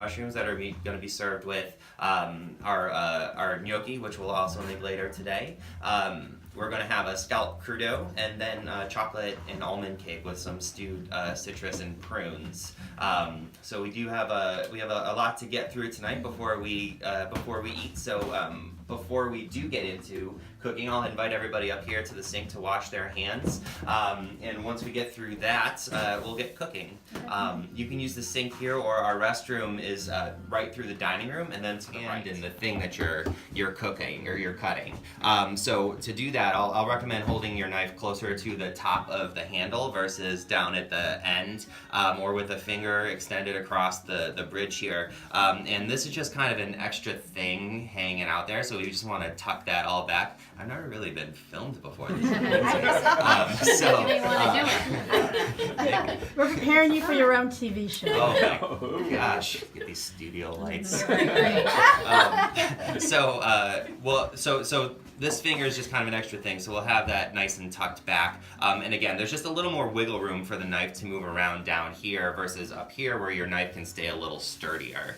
mushrooms that are going to be served with our gnocchi, which we'll also make later today. We're going to have a scallop crudo and then chocolate and almond cake with some stewed citrus and prunes. So we have a lot to get through tonight before we eat. So before we do get into cooking, I'll invite everybody up here to the sink to wash their hands. And once we get through that, we'll get cooking. You can use the sink here, or our restroom is right through the dining room, and then to the right in the thing that you're cooking or you're cutting. So to do that, I'll recommend holding your knife closer to the top of the handle versus down at the end, or with a finger extended across the bridge here. And this is just kind of an extra thing hanging out there, so we just want to tuck that all back. I've never really been filmed before. We're preparing you for your own TV show. Oh my gosh! Get these studio lights. So this finger is just kind of an extra thing, so we'll have that nice and tucked back. And again, there's just a little more wiggle room for the knife to move around down here versus up here, where your knife can stay a little sturdier.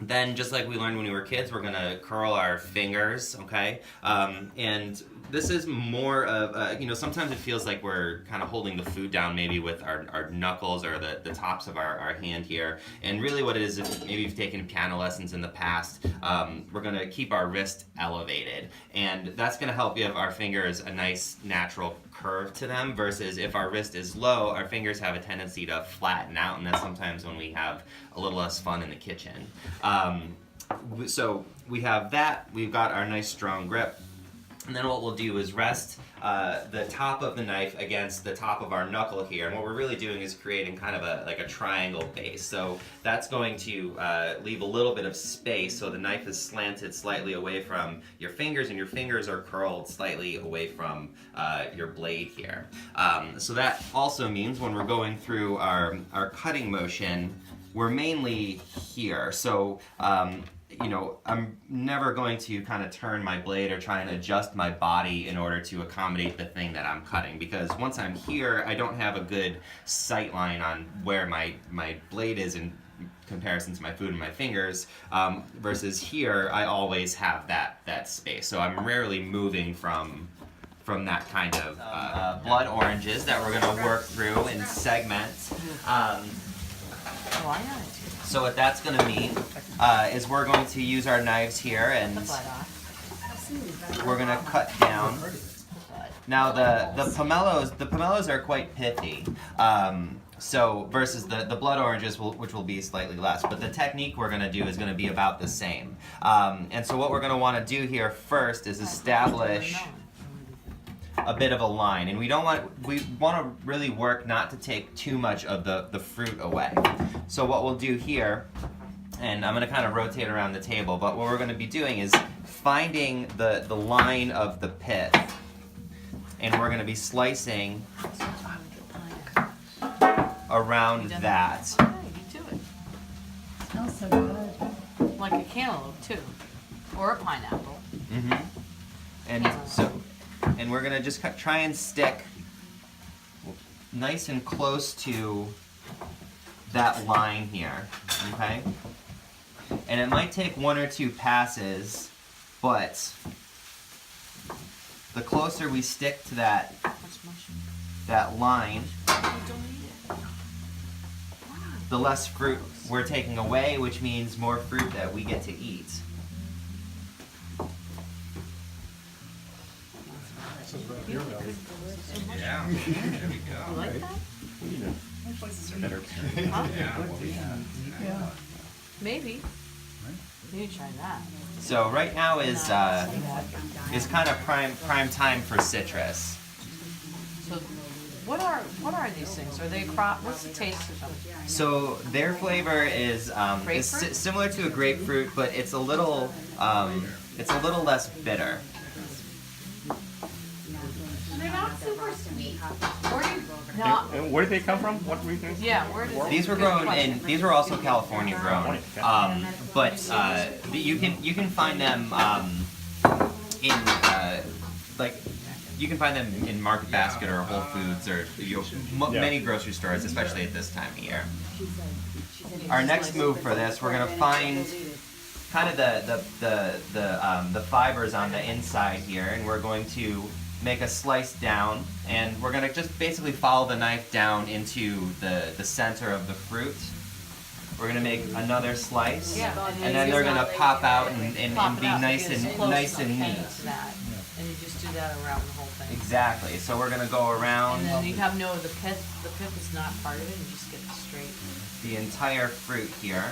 Then, just like we learned when we were kids, we're going to curl our fingers, okay? And this is more of, sometimes it feels like we're kind of holding the food down maybe with our knuckles or the tops of our hand here. And really what it is, if maybe you've taken piano lessons in the past, we're going to keep our wrist elevated. And that's going to help give our fingers a nice natural curve to them, versus if our wrist is low, our fingers have a tendency to flatten out, and that's sometimes when we have a little less fun in the kitchen. So we have that, we've got our nice strong grip, and then what we'll do is rest the top of the knife against the top of our knuckle here, and what we're really doing is creating kind of a triangle base. So that's going to leave a little bit of space, so the knife is slanted slightly away from your fingers, and your fingers are curled slightly away from your blade here. So that also means when we're going through our cutting motion, we're mainly here. So I'm never going to kind of turn my blade or try and adjust my body in order to accommodate the thing that I'm cutting, because once I'm here, I don't have a good sight line on where my blade is in comparison to my food and my fingers, versus here, I always have that space. So I'm rarely moving from that kind of blood oranges that we're going to work through and segment. So what that's going to mean is we're going to use our knives here, and we're going to cut down. Now the pomelos are quite pithy, so versus the blood oranges, which will be slightly less. But the technique we're going to do is going to be about the same. And so what we're going to want to do here first is establish a bit of a line, and we want to really work not to take too much of the fruit away. So what we'll do here, and I'm going to kind of rotate around the table, but what we're going to be doing is finding the line of the pith, and we're going to be slicing around that. Smells so good. Like a cantaloupe too, or a pineapple. Mm-hmm. And we're gonna just try and stick nice and close to that line here, okay? And it might take one or two passes, but the closer we stick to that line, the less fruit we're taking away, which means more fruit that we get to eat. Yeah, there we go. You like that? Yeah. Maybe. You need to try that. So right now is kind of prime time for citrus. So, what are these things? Are they crop? What's the taste of them? So their flavor is similar to a grapefruit, but it's a little less bitter. They're not super sweet. And where did they come from? What region? Yeah, where did These were grown these were also California grown, but you can find them in you can find them in Market Basket or Whole Foods or many grocery stores, especially at this time of year. our next move for this, we're gonna find kind of the fibers on the inside here, and we're going to make a slice down, and we're gonna just basically follow the knife down into the center of the fruit. We're gonna make another slice, Yeah, and then they're gonna pop out and Pop be it out, nice get as and close nice as and you can neat. to that. And you just do that around the whole thing. Exactly. So we're gonna go around And then you have the pith is not part of it, you just get the straight. the entire fruit here.